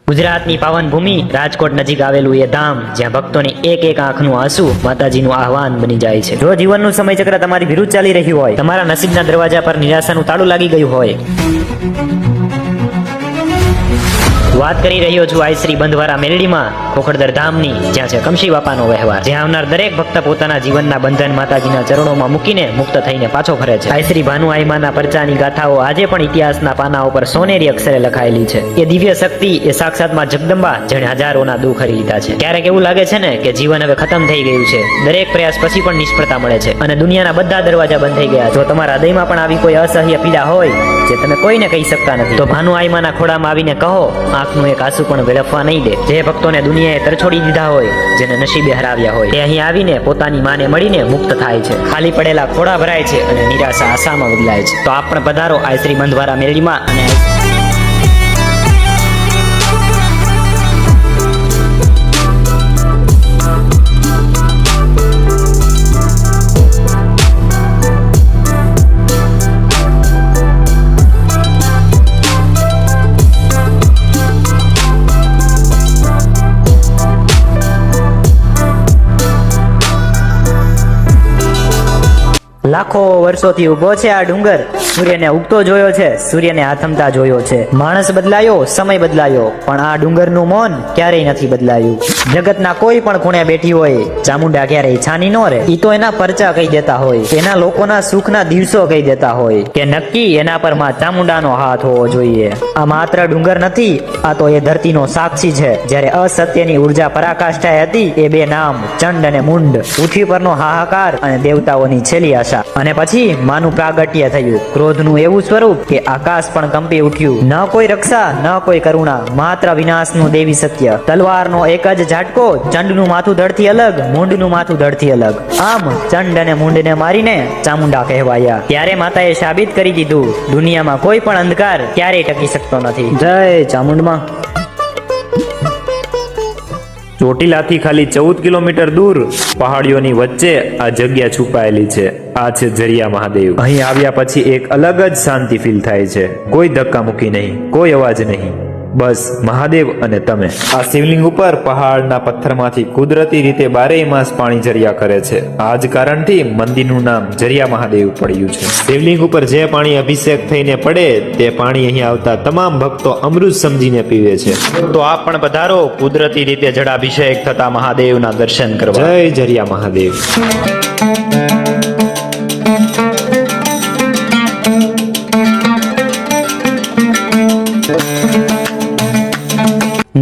ગુજરાતની પાવન ભૂમિ રાજકોટ નજીક આવેલું એ ધામ જ્યાં ભક્તોની એક એક આંખનું આંસુ માતાજીનું આહવાન બની જાય છે। જો જીવનનું સમયચક્ર તમારી વિરુદ્ધ ચાલી રહ્યું હોય, તમારા નસીબના દરવાજા પર નિરાશાનું તાળું લાગી ગયું હોય, વાત કરી રહ્યો છું આઈ શ્રી બંધવારા મેલડીમાં ખોખડદર ધામની, જ્યાં છે કમશી બાપાનો વ્યવહાર, જ્યાં આવનાર દરેક ભક્ત પોતાના જીવનના બંધન માતાજીના ચરણોમાં મૂકીને મુક્ત થઈને પાછો ફરે છે। આઈ શ્રી ભાનુ આઈમાના પરચાની ગાથાઓ આજે પણ ઇતિહાસના પાના ઉપર સોનેરી અક્ષરે લખાયેલી છે। એ દિવ્ય શક્તિ, એ સાક્ષાતમાં જગદંબા, જેણે હજારોના દુઃખ હરી લીધા છે। ક્યારેક એવું લાગે છે ને કે જીવન હવે ખતમ થઈ ગયું છે, દરેક પ્રયાસ પછી પણ નિષ્ફળતા મળે છે અને દુનિયાના બધા દરવાજા બંધ થઈ ગયા। જો તમારા હૃદયમાં પણ આવી કોઈ અસહ્ય પીડા હોય જે તમે કોઈને કહી શકતા નથી, તો ભાનુ આઈમાના ખોળામાં આવીને કહો, આંખનું એક આંસુ પણ વેડફવા નહીં દે। જે ભક્તોને દુનિયાએ તરછોડી દીધા હોય, જેને નસીબે હરાવ્યા હોય, તે અહીં આવીને પોતાની માને મળીને મુક્ત થાય છે। ખાલી પડેલા ખોળા ભરાય છે અને નિરાશા આશામાં બદલાય છે। તો આપ પણ પધારો આઈ શ્રી બંધવારા મેલડીમાં અને લાખો વર્ષોથી ઉભો છે આ ડુંગર, સૂર્યને ઉગતો જોયો છે, સૂર્યને આથમતા જોયો છે। માણસ બદલાયો, સમય બદલાયો, પણ આ ડુંગરનું મૌન ક્યારેય નથી બદલાયું। જગતના કોઈ પણ ખૂણે બેઠી હોય, ચામુંડા ક્યારેય છાની ન રહે। ઈ તો એના પરચા કહી દેતા હોય, એના લોકોના સુખના દિવસો કહી દેતા હોય કે નક્કી એના પર માં ચામુંડાનો હાથ હોવો જોઈએ। આ માત્ર ડુંગર નથી, આ તો એ ધરતીનો સાક્ષી છે। જ્યારે અસત્યની ઉર્જા પરાકાષ્ઠાએ હતી, એ બે નામ ચંડ અને મુંડ, પૃથ્વી પરનો હાહાકાર અને દેવતાઓની છેલ્લી આશા, અને પછી માનું પ્રાગટ્ય થયું, ક્રોધનું એવું સ્વરૂપ કે આકાશ પણ કંપી ઉઠ્યું। ન કોઈ રક્ષા, ન કોઈ કરુણા, માત્ર વિનાશનું દેવી સત્ય। તલવારનો એક જ ઝાટકો, ચંડનું માથું ધડથી અલગ, મુંડનું માથું ધડથી અલગ। આમ ચંડ અને મુંડને મારીને ચામુંડા કહેવાયા। ત્યારે માતાએ સાબિત કરી દીધું, દુનિયામાં કોઈ પણ અંધકાર ક્યારેય ટકી શકતો નથી। જય ચામુંડમાં। ચોટીલાથી ખાલી 14 કિલોમીટર દૂર પહાડીઓની વચ્ચે આ જગ્યા છુપાયેલી છે। આ છે જરિયા મહાદેવ। અહીં આવ્યા પછી એક અલગ જ શાંતિ ફીલ થાય છે। કોઈ ધક્કામુક્કી નહીં, કોઈ અવાજ નહીં, બસ મહાદેવ અને તમે। આ શિવલિંગ ઉપર પહાડના પથ્થરમાંથી કુદરતી રીતે 12 માસ પાણી ઝર્યા કરે છે। આ જ કારણથી મંદિરનું નામ જરિયા મહાદેવ પડ્યું છે। શિવલિંગ ઉપર જે પાણી અભિષેક થઈને પડે, તે પાણી અહીં આવતા તમામ ભક્તો અમૃત સમજીને પીવે છે। તો આપ પણ પધારો કુદરતી રીતે જળાભિષેક થતા મહાદેવના દર્શન કરવા। જય જરિયા મહાદેવ।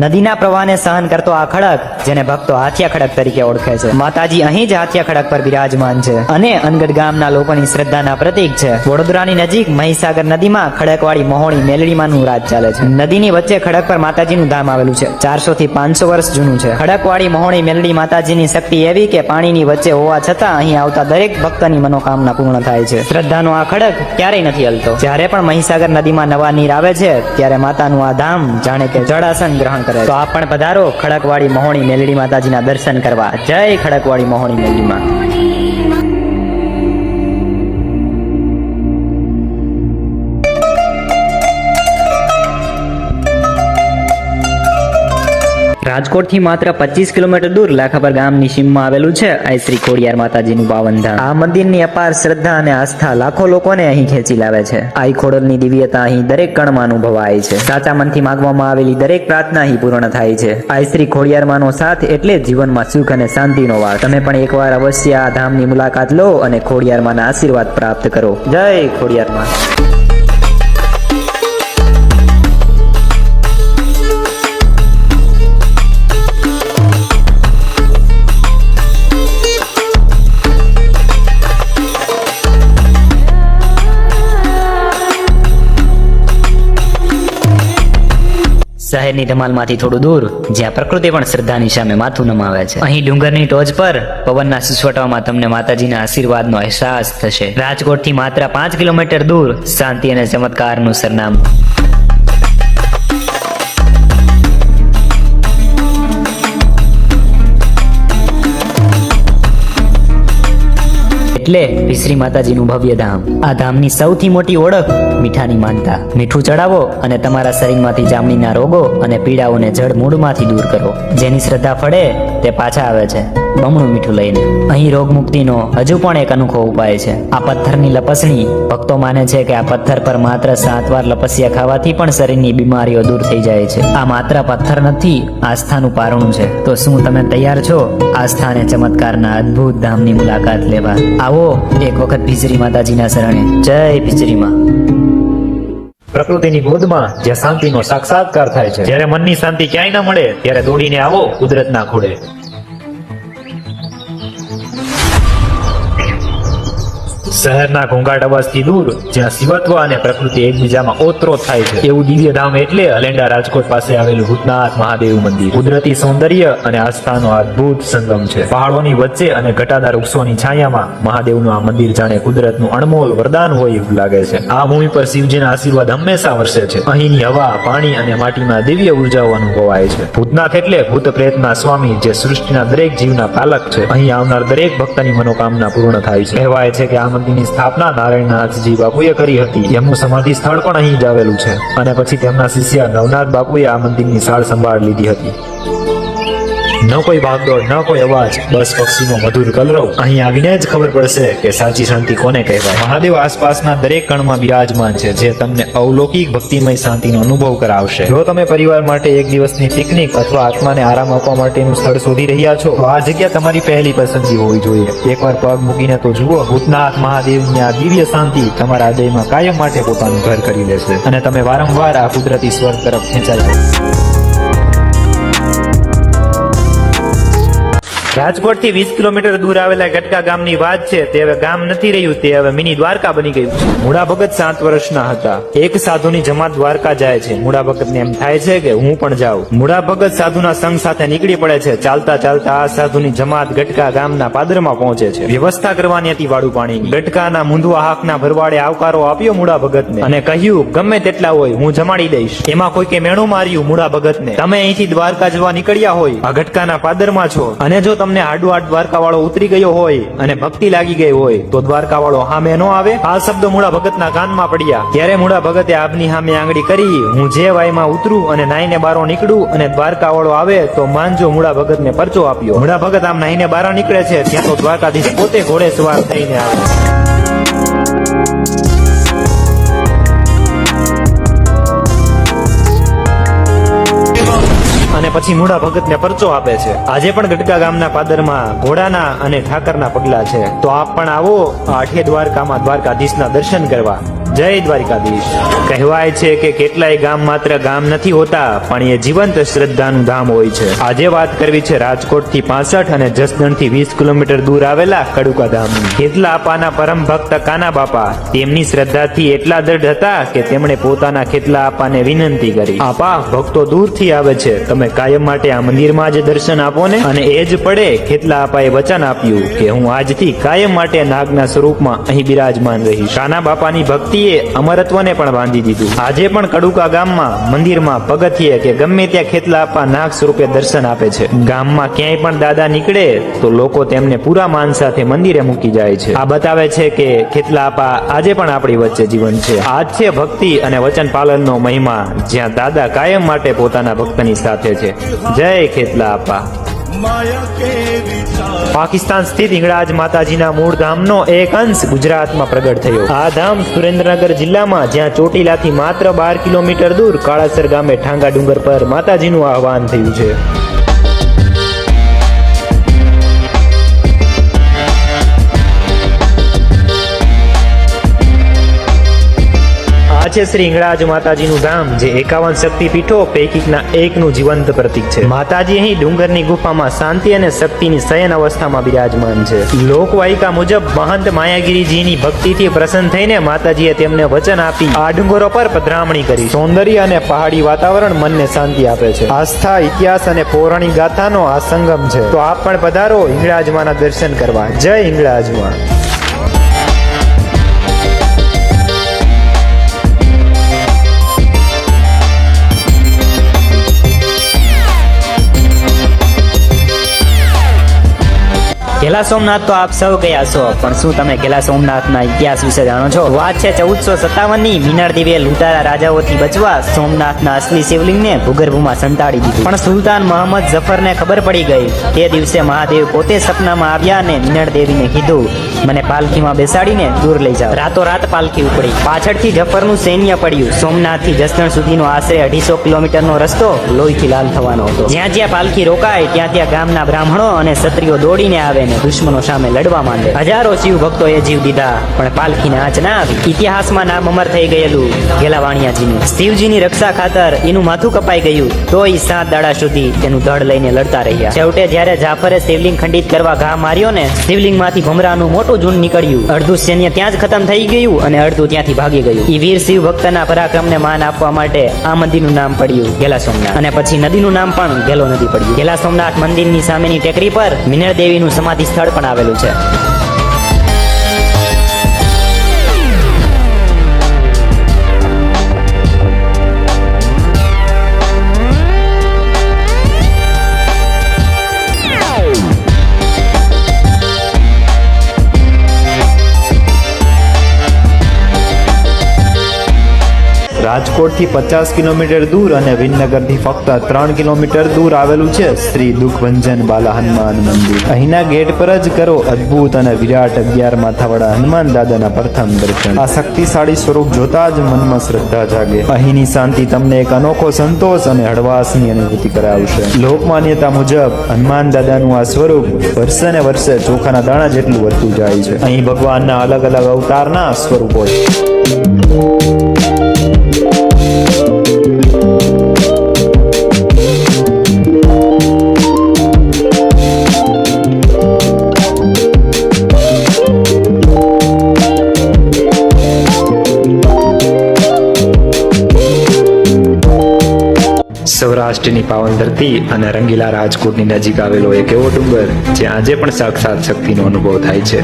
નદીના પ્રવાહને સહન કરતો આ ખડક, જેને ભક્તો હાથિયા ખડક તરીકે ઓળખે છે, માતાજી અહીં જ હાથિયા ખડક પર બિરાજમાન છે અને અનગઢ ગામના લોકોની શ્રદ્ધાના પ્રતીક છે। વડોદરાની નજીક મહીસાગર નદીમાં ખડકવાળી મહોણી મેલડીમાંનું રાજ ચાલે છે। નદીની વચ્ચે ખડક પર માતાજીનું ધામ આવેલું છે। 400 થી 500 વર્ષ જૂનું છે। ખડકવાળી મહોણી મેલડી માતાજીની શક્તિ એવી કે પાણીની વચ્ચે હોવા છતાં અહીં આવતા દરેક ભક્તની મનોકામના પૂર્ણ થાય છે। શ્રદ્ધાનો આ ખડક ક્યારેય નથી હલતો। જ્યારે પણ મહીસાગર નદીમાં નવા નીર આવે છે, ત્યારે માતાનું આ ધામ જાણે કે જળાસન ગ્રહણ કરે। તો આપ પણ પધારો ખડકવાળી મહોણી મેલડી માતાજીના દર્શન કરવા। જય ખડકવાળી મહોણી મેલડીમાં। રાજકોટથી માત્ર 25 કિલોમીટર દૂર લાખાપર ગામની સીમમાં આવેલું છે આઈ શ્રી ખોડિયાર માતાજીનું પાવન ધામ। આ મંદિરની અપાર શ્રદ્ધા અને આસ્થા લાખો લોકોને અહીં ખેંચી લાવે છે। આઈ ખોડલની દિવ્યતા અહીં દરેક કણમાં અનુભવાય છે। સાચા મનથી માંગવામાં આવેલી દરેક પ્રાર્થના અહીં પૂર્ણ થાય છે। આઈ શ્રી ખોડિયાર માનો સાથ એટલે જીવનમાં સુખ અને શાંતિનો વાસ। તમે પણ એકવાર અવશ્ય આ ધામની મુલાકાત લો અને ખોડિયાર માના આશીર્વાદ પ્રાપ્ત કરો। જય ખોડિયાર માં। શહેરની ધમાલમાંથી થોડું દૂર, જ્યાં પ્રકૃતિ પણ શ્રદ્ધાની સામે માથું નમાવે છે, અહીં ડુંગરની ટોચ પર પવનના સુસવટામાં તમને માતાજીના આશીર્વાદનો અહેસાસ થશે। રાજકોટથી માત્ર 5 કિલોમીટર દૂર શાંતિ અને ચમત્કારનું સરનામું। એટલે ભીસરી માતાજીનું ભવ્ય ધામ. આ ધામની સૌથી મોટી ઓળખ મીઠાની માનતા. મીઠું ચડાવો અને તમારા શરીરમાંથી ચામડીના રોગો અને પીડાઓને જડ મૂળમાંથી દૂર કરો. જેની શ્રદ્ધા ફળે તે પાછા આવે છે બમણું મીઠું લઈને. અહીં રોગ મુક્તિનો હજુ પણ એક અનોખો ઉપાય છે. આ પથ્થરની લપસણી. ભક્તો માને છે કે આ પથ્થર પર માત્ર 7 વાર લપસ્યા ખાવાથી પણ શરીરની બીમારીઓ દૂર થઈ જાય છે. આ માત્ર પથ્થર નથી, આસ્થાનું પારણું છે. તો શું તમે તૈયાર છો આસ્થા અને ચમત્કારના અદ્ભુત ધામની મુલાકાત લેવા? આવો એક વખત ભીસરી માતાજીના શરણે. જય ભીસરી માં. પ્રકૃતિની ગોદમાં જ્યાં શાંતિનો સાક્ષાત્કાર થાય છે, જ્યારે મનની શાંતિ ક્યાંય ન મળે ત્યારે દોડીને આવો કુદરતના ખોળે. શહેરના ઘોંઘાટ અવાજથી દૂર, જ્યાં શિવત્વ અને પ્રકૃતિ એકબીજામાં ઓતપ્રોત થાય છે, એવું દિવ્ય ધામ એટલે અલેન્ડા રાજકોટ પાસે આવેલું ભૂતનાથ મહાદેવ મંદિર. કુદરતી સૌંદર્ય અને આસ્થાનો અદ્ભુત સંગમ છે. પહાડોની વચ્ચે અને ઘટાદાર વૃક્ષોની છાયામાં મહાદેવનું આ મંદિર જાણે કુદરતનું અણમોલ વરદાન હોય એવું લાગે છે. આ ભૂમિ પર શિવજીના આશીર્વાદ હંમેશા વરસે છે. અહીંની હવા, પાણી અને માટીમાં દિવ્ય ઉર્જાઓ અનુભવાય છે. ભૂતનાથ એટલે ભૂત પ્રેતના સ્વામી, જે સૃષ્ટિના દરેક જીવના પાલક છે. અહીં આવનાર દરેક ભક્તની મનોકામના પૂર્ણ થાય છે. કહેવાય છે કે આ મંદિરની સ્થાપના નારાયણનાથજી બાપુએ કરી હતી. એમનું સમાધિ સ્થળ પણ અહીં જ આવેલું છે અને પછી તેમના શિષ્ય નવનાથ બાપુએ આ મંદિરની સાળ સંભાળ લીધી હતી. ન કોઈ ભાગદોડ, ન કોઈ અવાજ, બસ પક્ષીનો મધુર કલરવ. અહીં આવીને જ ખબર પડશે કે સાચી શાંતિ કોને કહેવાય. મહાદેવ આસપાસના દરેક કણમાં બિરાજમાન છે, જે તમને અવલૌકિક ભક્તિમય શાંતિનો અનુભવ કરાવશે. જો તમે પરિવાર માટે એક દિવસની પિકનિક અથવા આત્માને આરામ આપવા માટેનું સ્થળ શોધી રહ્યા છો, તો આ જગ્યા તમારી પહેલી પસંદગી હોવી જોઈએ. એકવાર પગ મૂકીને તો જુઓ, ભૂતનાથ મહાદેવની આ દિવ્ય શાંતિ તમારા હૃદયમાં કાયમ માટે પોતાનું ઘર કરી લેશે અને તમે વારંવાર આ કુદરતી સ્વર્ગ તરફ ખેંચાયા. રાજકોટથી 20 કિલોમીટર દૂર આવેલા ગટકા ગામની વાત છે. તે હવે ગામ નથી રહ્યું, તે હવે મિની દ્વારકા બની ગયું છે. મૂળા ભગત 7 વર્ષના હતા. એક સાધુની જમાત દ્વારકા જાય છે. મૂળા ભગતને એમ થાય છે કે હું પણ જાઉં. મૂળા ભગત સાધુના સંગ સાથે નીકળી પડે છે. ચાલતા ચાલતા આ સાધુની જમાત ગટકા ગામના પાદરમાં પહોંચે છે. વ્યવસ્થા કરવાની હતી વાડુ પાણીની. ગટકાના મુંદવા હાકના ભરવાડે આવકારો આપ્યો મૂળા ભગતને અને કહ્યું, ગમે તેટલા હોય હું જમાડી દઈશ. એમાં કોઈકે મેણું માર્યું મૂળા ભગતને. તમે અહીંથી દ્વારકા જવા નીકળ્યા હોય, આ ગટકાના પાદરમાં છો, અને જો તમને હાડુહાડ દ્વારકા વાળો ઉતરી ગયો હોય અને ભક્તિ લાગી ગઈ હોય તો દ્વારકા વાળો સામે નો આવે. આ શબ્દો મૂળા ભગતના કાનમાં પડ્યા. ત્યારે મૂળા ભગતે આપની સામે આંગળી કરી, હું જે વાયમાં ઉતરું અને નાઈને બારો નીકળું અને દ્વારકા વાળો આવે તો માનજો. મૂળા ભગતને પરચો આપ્યો. મૂળા ભગત આમ નાઈને બારા નીકળે છે, ત્યાં તો દ્વારકાધીશ પોતે ઘોડે સવાર થઈને આવે. અને પછી મૂળા ભગતને પરચો આપે છે. આજે પણ ગટકા ગામના પાદરમાં ઘોડાના અને ઠાકરના પગલા છે. તો આપ પણ આવો આ 8 દ્વારકામાં દ્વારકાધીશના દર્શન કરવા. જય દ્વારકાધીશ. કહેવાય છે કે કેટલાય ગામ માત્ર ગામ નથી હોતા, પણ એ જીવંત શ્રદ્ધાનું ધામ હોય છે. આજે વાત કરવી છે રાજકોટથી 65 અને જસદણથી 20 કિલોમીટર દૂર આવેલા કડુકા ધામની. ખેતલા આપાના પરમ ભક્ત કાના બાપા તેમની શ્રદ્ધાથી એટલા દ્રઢ હતા કે તેમણે પોતાના ખેતલા આપાને વિનંતી કરી, આપા ભક્તો દૂરથી આવે છે, તમે કાયમ માટે આ મંદિરમાં જ દર્શન આપો ને. અને એ જ પડે ખેતલા આપાએ વચન આપ્યું કે હું આજથી કાયમ માટે નાગના સ્વરૂપમાં અહીં બિરાજમાન રહીશ. કાના બાપાની ભક્તિ અમરત્વને પણ બાંધી દીધું. આજે પણ કડુકા ગામમાં મંદિરમાં પગથિયે કે ગમે ત્યાં ખેતલા આપા નાગ સ્વરૂપે દર્શન આપે છે. ગામમાં ક્યાંય પણ દાદા નીકળે તો લોકો તેમને પૂરા માન સાથે મંદિરે મૂકી જાય છે. આ બતાવે છે કે ખેતલા આપા આજે પણ આપણી વચ્ચે જીવન છે. આજ છે ભક્તિ અને વચન પાલનનો મહિમા, જ્યાં દાદા કાયમ માટે પોતાના ભક્તની સાથે છે. જય ખેતલા આપા. પાકિસ્તાન સ્થિત હિંગળાજ માતાજીના મૂળ ધામનો એક અંશ ગુજરાતમાં પ્રગટ થયો. આ ધામ સુરેન્દ્રનગર જિલ્લામાં, જ્યાં ચોટીલાથી માત્ર 12 કિલોમીટર દૂર કાળાસર ગામે ઠાંગા ડુંગર પર માતાજીનું આહવાન થયું છે. છે શ્રી હિંગળાજ માતાજીનું ધામ, જે 51 શક્તિપીઠો પૈકીના એકનું જીવંત પ્રતીક છે. માતાજી અહીં ડુંગરની ગુફામાં શાંતિ અને શક્તિની શયન અવસ્થામાં બિરાજમાન છે. લોકવાયકા મુજબ મહંત માયાગીરીજીની ભક્તિથી પ્રસન્ન થઈને માતાજીએ તેમને વચન આપી આ ડુંગરો પર પધરામણી કરી. સૌંદર્ય અને પહાડી વાતાવરણ મનને શાંતિ આપે છે. આસ્થા, ઇતિહાસ અને પૌરાણિક ગાથાનો આ સંગમ છે. તો આપ પણ પધારો હિંગળાજમાના દર્શન કરવા. જય હિંગળાજમાં. ઘેલા સોમનાથ તો આપ સૌ ગયા છો, પણ શું તમે ઘેલા સોમનાથના ઇતિહાસ વિશે જાણો છો? વાત છે 1457 ની મીનળ દેવીએ લૂંટારા રાજાઓથી બચવા સોમનાથના અસલી શિવલિંગને ભૂગર્ભમાં સંતાડી દીધું. પણ સુલતાન મોહમ્મદ જફરને ખબર પડી ગઈ. તે દિવસે મહાદેવ પોતે સપનામાં આવ્યા અને મીનળ દેવીને કીધું, મને પાલખીમાં બેસાડીને દૂર લઈ જાઓ. રાતોરાત પાલખી ઉપડી. પાછળથી જફરનું સૈન્ય પડ્યું. સોમનાથથી જસદણ સુધીનો આશરે 250 કિલોમીટરનો રસ્તો લોહીથી લાલ થવાનો હતો. જ્યાં જ્યાં પાલખી રોકાય ત્યાં ત્યાં ગામના બ્રાહ્મણો અને ક્ષત્રિયો દોડીને આવે ને દુશ્મનો સામે લડવા માંડે. હજારો શિવ ભક્તોએ જીવ દીધા, પણ પાલખીને આંચ ના આવી. ઇતિહાસમાં નામ અમર થઈ ગયેલું ઘેલાવાણિયાજીનું. શિવજીની રક્ષા ખાતર એનું માથું કપાઈ ગયું, તોય 7 દાડા સુધી તેનું ધડ લઈને લડતા રહ્યા. છેવટે જ્યારે જાફરે શિવલિંગ ખંડિત કરવા ઘા માર્યો ને, શિવલિંગમાંથી ભમરાનું મોટું ઝુંડ નીકળ્યું. અડધું સૈન્ય ત્યાં જ ખતમ થઈ ગયું અને અડધું ત્યાંથી ભાગી ગયું. ઈ વીર શિવ ભક્તના પરાક્રમને માન આપવા માટે આ મંદિરનું નામ પડ્યું ઘેલા સોમનાથ, અને પછી નદીનું નામ પણ ઘેલો નદી પડ્યું. ઘેલા સોમનાથ મંદિરની સામેની ટેકરી પર મીનળ દેવીનું સમાધિ સ્થળ પણ આવેલું છે. રાજકોટથી 50 કિલોમીટર દૂર અને વિનનગરથી ફક્ત 3 કિલોમીટર દૂર આવેલું છે શ્રી દુઃખભંજન બાલા હનુમાન મંદિર. અહીંના ગેટ પર જ કરો અદ્ભુત અને વિરાટ 11 માથાવાળા હનુમાન દાદાના પ્રથમ દર્શન. આ શક્તિશાળી સ્વરૂપ જોતા જ મનમાં શ્રદ્ધા જાગે. અહીંની શાંતિ તમને એક અનોખો સંતોષ અને હળવાશની અનુભૂતિ કરાવશે. લોકમાન્યતા મુજબ હનુમાન દાદાનું આ સ્વરૂપ વર્ષે ને વર્ષે ચોખાના દાણા જેટલું વધતું જાય છે. અહીં ભગવાનના અલગ અલગ અવતારના સ્વરૂપો છે. સૌરાષ્ટ્રની પાવન ધરતી અને રંગીલા રાજકોટની નજીક આવેલો એક એવો ડુંગર જ્યાં આજે પણ સાક્ષાત શક્તિનો અનુભવ થાય છે.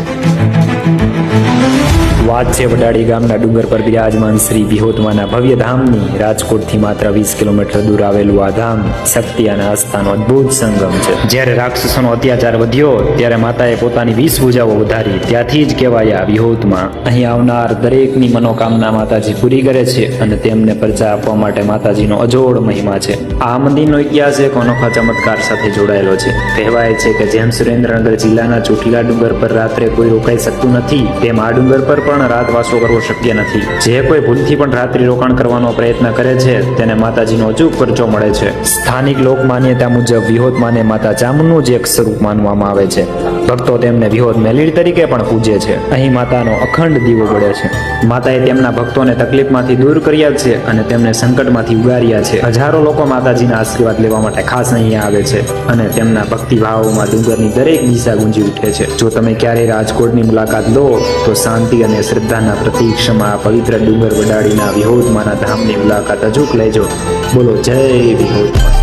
વાત છે વડાળી ગામના ડુંગર પર બિરાજમાન શ્રી વિહોતમાના ભવ્ય ધામની. રાજકોટથી માત્ર 20 કિલોમીટર દૂર આવેલું આ ધામ શક્તિ અને આસ્થાનો અદ્ભુત સંગમ છે. જ્યારે રાક્ષસોનો અત્યાચાર વધ્યો ત્યારે માતાએ પોતાની 20 ભુજાઓ વધારી. ત્યાંથી જ કહેવાયા વિહોતમાં. અહીં આવનાર દરેકની મનોકામના માતાજી પૂરી કરે છે અને તેમને પ્રજા આપવા માટે માતાજીનો અજોડ મહિમા છે. આ મંદિરનો ઇતિહાસ એક અનોખા ચમત્કાર સાથે જોડાયેલો છે. કહેવાય છે કે જેમ સુરેન્દ્રનગર જિલ્લાના ચોટીલા ડુંગર પર રાત્રે કોઈ રોકાઈ શકતું નથી, તેમ આ ડુંગર પર પણ રાતવાસો કરવો શક્ય નથી. જે કોઈ ભૂલથી પણ રાત્રિ રોકાણ કરવાનો પ્રયત્ન કરે છે તેને માતાજીનો અચૂક પરચો મળે છે. સ્થાનિક લોક માન્યતા મુજબ વિહોતમાને માતા ચામુંડનું જ એક સ્વરૂપ માનવામાં આવે છે. ભક્તો તેમને વિહોત મેલીડ તરીકે પણ પૂજે છે. અહીં માતાનો અખંડ દીવો બળે છે. માતાએ તેમના ભક્તોને તકલીફમાંથી દૂર કર્યા છે અને તેમને સંકટમાંથી ઉગાર્યા છે. હજારો લોકો માતાજીના આશીર્વાદ લેવા માટે ખાસ અહીંયા આવે છે અને તેમના ભક્તિભાવોમાં ડુંગરની દરેક દિશા ગુંજી ઉઠે છે. જો તમે ક્યારેય રાજકોટની મુલાકાત લો તો શાંતિ અને શ્રદ્ધાના પ્રતીક ક્ષમા પવિત્ર ડુંગર વડાળીના વિહોતમાના ધામની મુલાકાત અચૂક લેજો. બોલો જય વિહોતમાં.